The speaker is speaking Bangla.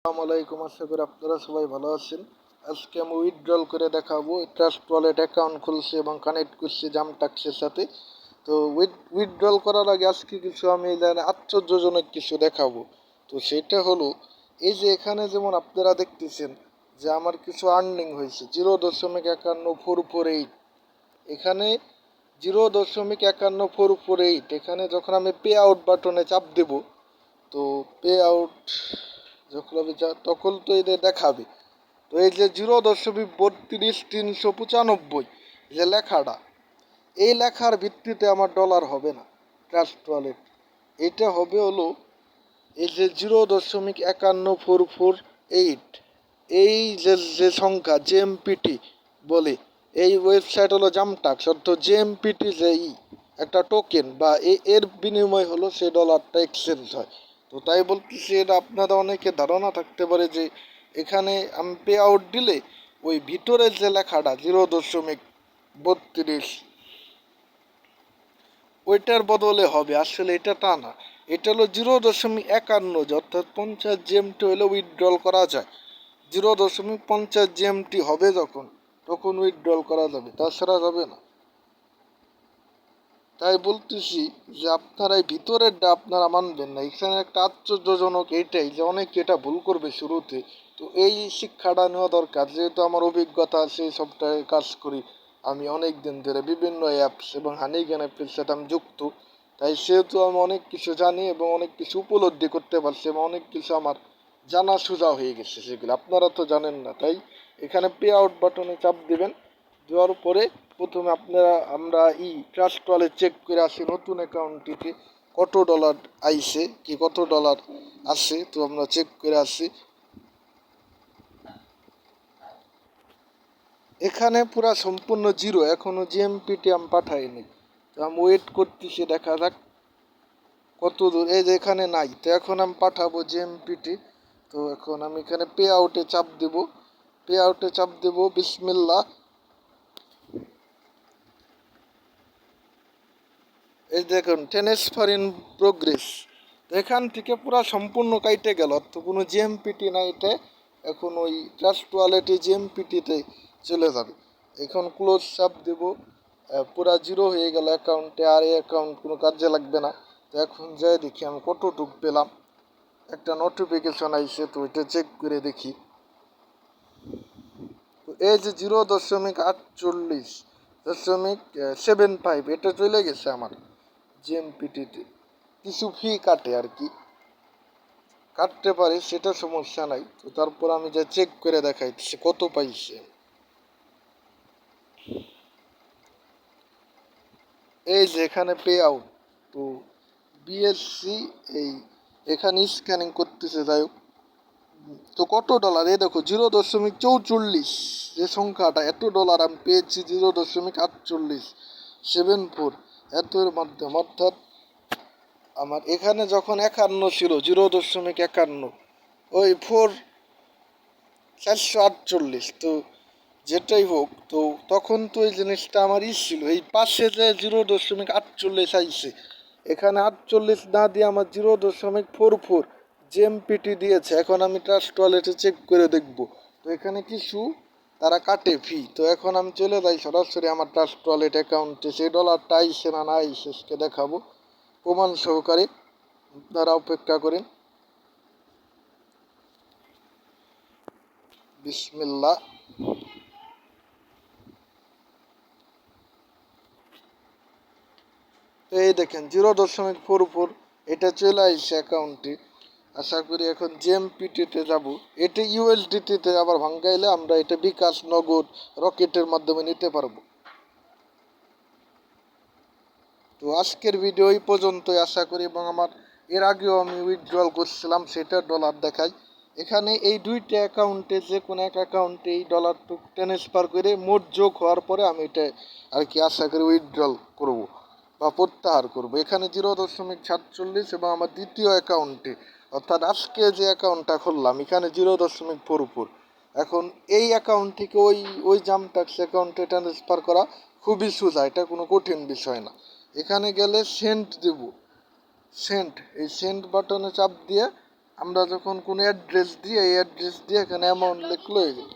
আসসালামু আলাইকুম, আশা করি আপনারা সবাই ভালো আছেন। আজকে আমি উইথড্রল করে দেখাবো। ট্রাস্ট ওয়ালেট অ্যাকাউন্ট খুলছি এবং কানেক্ট করছি জামটাক্সের সাথে। তো উইথড্রল করার আগে আজকে কিছু আমি আশ্চর্যজনক কিছু দেখাবো। তো সেটা হলো এই যে এখানে যেমন আপনারা দেখতেছেন যে আমার কিছু আর্নিং হয়েছে 0.51448। এখানে 0.51448 এখানে যখন আমি পে আউট বাটনে চাপ দেব, তো পে আউট যখন আমি তখন তো এদের দেখাবে। তো এই যে 0.32 395 যে লেখাটা, এই লেখার ভিত্তিতে আমার ডলার হবে না ট্রাস্ট ওয়ালেট। এটা হবে হলো এই যে 0.51448, এই যে যে সংখ্যা জেএমপিটি বলে। এই ওয়েবসাইট হলো জামটাক্স, অর্থ জেএমপিটি যে একটা টোকেন বা এর বিনিময় হলো সেই ডলারটা এক্সচেঞ্জ হয়। তো তাই বলতেছি, এটা আপনাদের অনেকে ধারণা থাকতে পারে যে এখানে আমি পে আউট দিলে ওই ভিতরের যে লেখাটা 0.32 ওইটার বদলে হবে। আসলে এটা তা না, এটা হলো 0.51, অর্থাৎ 50 জিএমটি হলে উইথড্রল করা যায়। 0.50 জিএমটি হবে তখন উইথড্রল করা যাবে, তাছাড়া যাবে না। তাই বলতেছি যে আপনারা এই ভিতরেরটা আপনারা মানবেন না। এখানে একটা আশ্চর্যজনক এইটাই যে অনেকে এটা ভুল করবে শুরুতে। তো এই শিক্ষাটা নেওয়া দরকার, যেহেতু আমার অভিজ্ঞতা আছে, সফটওয়্যারে কাজ করি আমি অনেক দিন ধরে, বিভিন্ন অ্যাপস এবং হানিগ্যান অ্যাপের সাথে আমি যুক্ত। তাই সেহেতু আমি অনেক কিছু জানি এবং অনেক কিছু উপলব্ধি করতে পারছি এবং অনেক কিছু আমার জানা সোজা হয়ে গেছে, সেগুলো আপনারা তো জানেন না। তাই এখানে পে আউট বাটনে চাপ দিবেন। দেওয়ার পরে প্রথমে আমরা ট্রাস্ট ওয়ালেট চেক করে আসি নতুন অ্যাকাউন্টটিতে কত ডলার আইছে কি কত ডলার আছে। তো আমরা চেক করে আসি। এখানে পুরা সম্পূর্ণ জিরো, এখনো জিএমপিটি আমি পাঠাইনি। তো আমি ওয়েট করতেছি, দেখা যাক কত দূর। এই যে এখানে নাই, তো এখন আমি পাঠাবো জিএমপিটি। তো এখন আমি এখানে পে আউটে চাপ দেব, পে আউটে চাপ দেব, বিসমিল্লাহ। এই দেখুন ট্রান্সফার ইন প্রোগ্রেস। এখান থেকে পুরো সম্পূর্ণ কাইটে গেল, তো কোনো জিএমপিটি নাই এটা। এখন ওই ট্রাস্ট ওয়ালেটে জিএমপিটিতে চলে যাবে। এখন ক্লোজ চাপ দেব, পুরা জিরো হয়ে গেল অ্যাকাউন্টে, আর এই অ্যাকাউন্ট কোনো কাজে লাগবে না। তো এখন যাই দেখি আমি কতটুক পেলাম। একটা নোটিফিকেশন আইছে, তো এটা চেক করে দেখি। তো এই যে 0.48.75 এটা চলে গেছে আমার জিএমপিটিতে। কিছু ফি কাটে আর কি, কাটতে পারে, সেটা সমস্যা নাই। তো তারপর আমি যা চেক করে দেখাইছি কত পাইছে। এই যে এখানে পে আউট, তো বিএসসি এই এখানে স্ক্যানিং করতেছে, যাই হোক। তো কত ডলার, এই দেখো 0.44 যে সংখ্যাটা, এত ডলার আমি পেয়েছি 0.4874 এর মাধ্যমে। অর্থাৎ আমার এখানে যখন 51 ছিল, 0.51, ওই 448, তো যেটাই হোক, তো তখন তো এই জিনিসটা আমার ছিল। এই পাশে যে 0.48 আইছে, এখানে 48 না দিয়ে আমার 0.44 জিএমপিটি দিয়েছে। এখন আমি ট্রাস্ট ওয়ালেটে চেক করে দেখব। তো এখানে কিছু তারা কাটে ফি। তো এখন আমি চলে যাই সরাসরি আমার ট্রাস্ট ওয়ালেট অ্যাকাউন্টে, সেই ডলারটা আইসে না আইসে দেখাবো প্রমাণ সহকারে। আপনারা অপেক্ষা করেন, বিসমিল্লাহ। তো এই দেখেন 0.44 এটা চলে আসছে অ্যাকাউন্টে। আশা করি এখন জিএমপিটিতে যাব। এটা ইউএসডিটিতে আবার ভাঙ্গাইলে আমরা এটা বিকাশ, নগদ, রকেটের মাধ্যমে নিতে পারবো। তো আজকের ভিডিও এই পর্যন্তই আশা করি, এবং আমার এর আগেও আমি উইথড্রল করছিলাম, সেটা ডলার দেখাই। এখানে এই দুইটা অ্যাকাউন্টে যে কোনো এক অ্যাকাউন্টে এই ডলারটুকু ট্রান্সফার করে মোট যোগ হওয়ার পরে আমি এটা আর কি আশা করি উইথড্রল করব বা প্রত্যাহার করব। এখানে 0.47 এবং আমার দ্বিতীয় অ্যাকাউন্টে, অর্থাৎ আজকে যে অ্যাকাউন্টটা খুললাম, এখানে 0.44। এখন এই অ্যাকাউন্ট থেকে ওই জামটাক্স অ্যাকাউন্টে ট্রান্সফার করা খুবই সোজা, এটা কোনো কঠিন বিষয় না। এখানে গেলে সেন্ট দেব, সেন্ট, এই সেন্ট বাটনে চাপ দিয়ে আমরা যখন কোনো অ্যাড্রেস দিই এই অ্যাড্রেস দিয়ে এখানে অ্যামাউন্ট লিখলো হয়ে গেল।